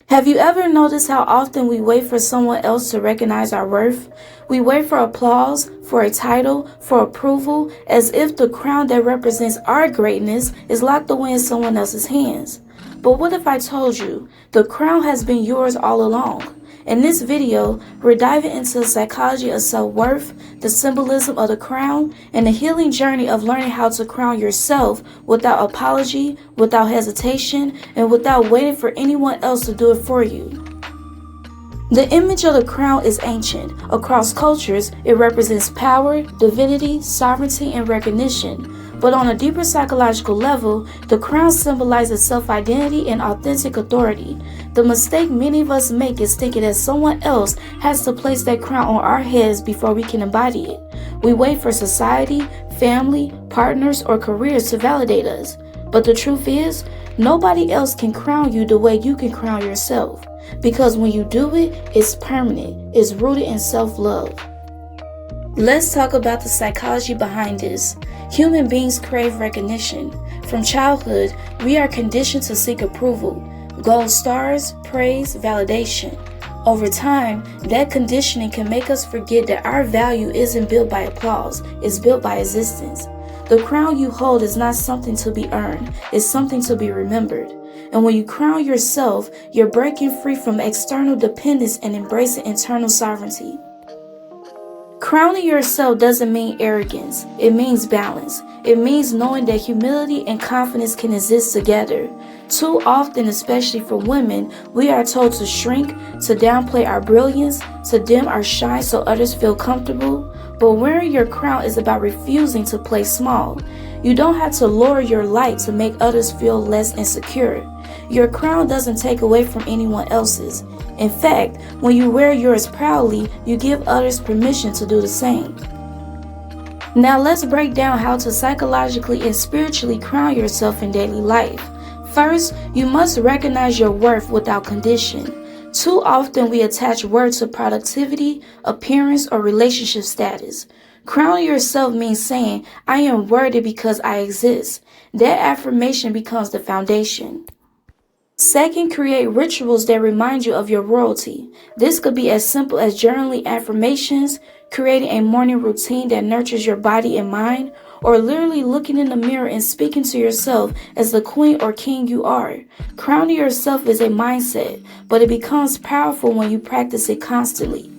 Have you ever noticed how often we wait for someone else to recognize our worth? We wait for applause, for a title, for approval, as if the crown that represents our greatness is locked away in someone else's hands. But what if I told you the crown has been yours all along? In this video, we're diving into the psychology of self-worth, the symbolism of the crown, and the healing journey of learning how to crown yourself without apology, without hesitation, and without waiting for anyone else to do it for you. The image of the crown is ancient. Across cultures, it represents power, divinity, sovereignty, and recognition. But on a deeper psychological level, the crown symbolizes self-identity and authentic authority. The mistake many of us make is thinking that someone else has to place that crown on our heads before we can embody it. We wait for society, family, partners, or careers to validate us. But the truth is, nobody else can crown you the way you can crown yourself. Because when you do it, it's permanent. It's rooted in self-love. Let's talk about the psychology behind this. Human beings crave recognition. From childhood, we are conditioned to seek approval, gold stars, praise, validation. Over time, that conditioning can make us forget that our value isn't built by applause, it's built by existence. The crown you hold is not something to be earned, it's something to be remembered. And when you crown yourself, you're breaking free from external dependence and embracing internal sovereignty. Crowning yourself doesn't mean arrogance, it means balance. It means knowing that humility and confidence can exist together. Too often, especially for women, we are told to shrink, to downplay our brilliance, to dim our shine so others feel comfortable. But wearing your crown is about refusing to play small. You don't have to lower your light to make others feel less insecure. Your crown doesn't take away from anyone else's. In fact, when you wear yours proudly, you give others permission to do the same. Now let's break down how to psychologically and spiritually crown yourself in daily life. First, you must recognize your worth without condition. Too often we attach worth to productivity, appearance, or relationship status. Crowning yourself means saying, I am worthy because I exist. That affirmation becomes the foundation. Second, create rituals that remind you of your royalty. This could be as simple as journaling affirmations, creating a morning routine that nurtures your body and mind, or literally looking in the mirror and speaking to yourself as the queen or king you are. Crowning yourself is a mindset, but it becomes powerful when you practice it constantly.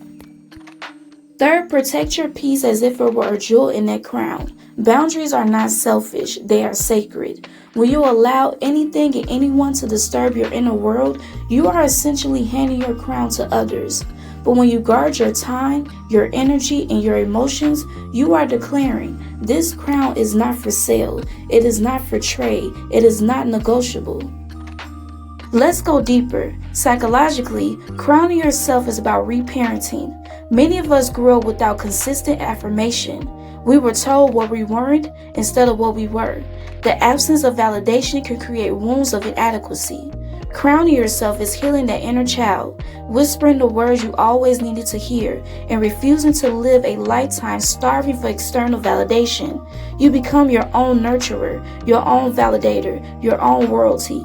Third, protect your peace as if it were a jewel in that crown. Boundaries are not selfish, they are sacred. When you allow anything and anyone to disturb your inner world, you are essentially handing your crown to others. But when you guard your time, your energy, and your emotions, you are declaring, this crown is not for sale, it is not for trade, it is not negotiable. Let's go deeper. Psychologically, crowning yourself is about reparenting. Many of us grew up without consistent affirmation. We were told what we weren't instead of what we were. The absence of validation can create wounds of inadequacy. Crowning yourself is healing that inner child, whispering the words you always needed to hear, and refusing to live a lifetime starving for external validation. You become your own nurturer, your own validator, your own royalty.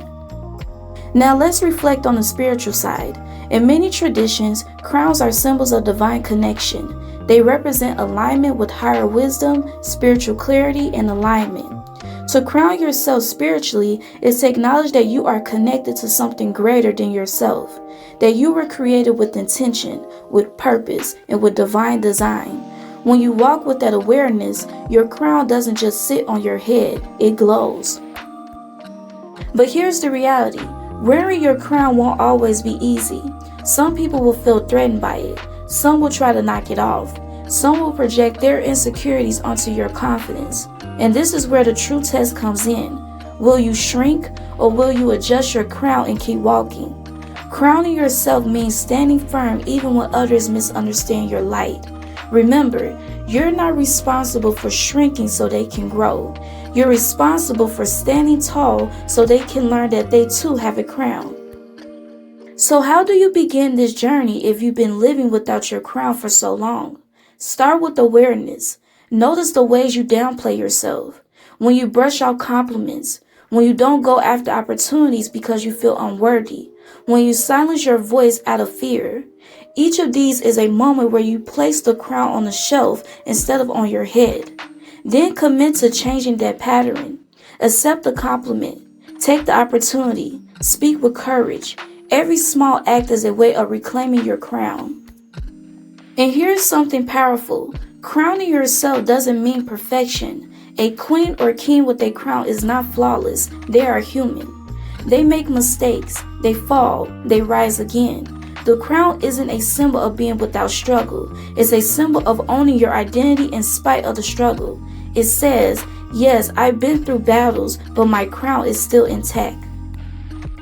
Now let's reflect on the spiritual side. In many traditions, crowns are symbols of divine connection. They represent alignment with higher wisdom, spiritual clarity, and alignment. To crown yourself spiritually is to acknowledge that you are connected to something greater than yourself, that you were created with intention, with purpose, and with divine design. When you walk with that awareness, your crown doesn't just sit on your head, it glows. But here's the reality. Wearing your crown won't always be easy. Some people will feel threatened by it. Some will try to knock it off. Some will project their insecurities onto your confidence. And this is where the true test comes in. Will you shrink, or will you adjust your crown and keep walking? Crowning yourself means standing firm even when others misunderstand your light. Remember, you're not responsible for shrinking so they can grow. You're responsible for standing tall so they can learn that they too have a crown. So how do you begin this journey if you've been living without your crown for so long? Start with awareness. Notice the ways you downplay yourself. When you brush off compliments. When you don't go after opportunities because you feel unworthy. when you silence your voice out of fear. Each of these is a moment where you place the crown on the shelf instead of on your head. Then commit to changing that pattern. Accept the compliment. Take the opportunity. Speak with courage. Every small act is a way of reclaiming your crown. And here's something powerful. Crowning yourself doesn't mean perfection. A queen or king with a crown is not flawless. They are human. They make mistakes. They fall. They rise again. The crown isn't a symbol of being without struggle. It's a symbol of owning your identity in spite of the struggle. It says, yes, I've been through battles, but my crown is still intact.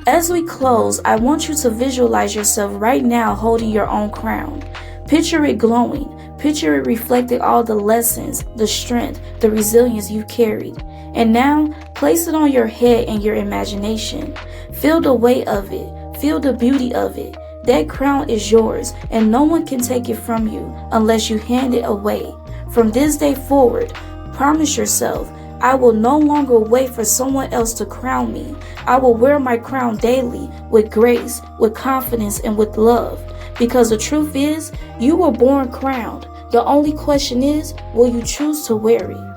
As we close, I want you to visualize yourself right now holding your own crown. Picture it glowing. Picture it reflecting all the lessons, the strength, the resilience you carried. And now, place it on your head and your imagination. Feel the weight of it. Feel the beauty of it. That crown is yours, and no one can take it from you unless you hand it away. From this day forward, promise yourself, I will no longer wait for someone else to crown me. I will wear my crown daily with grace, with confidence, and with love. Because the truth is, you were born crowned. The only question is, will you choose to wear it?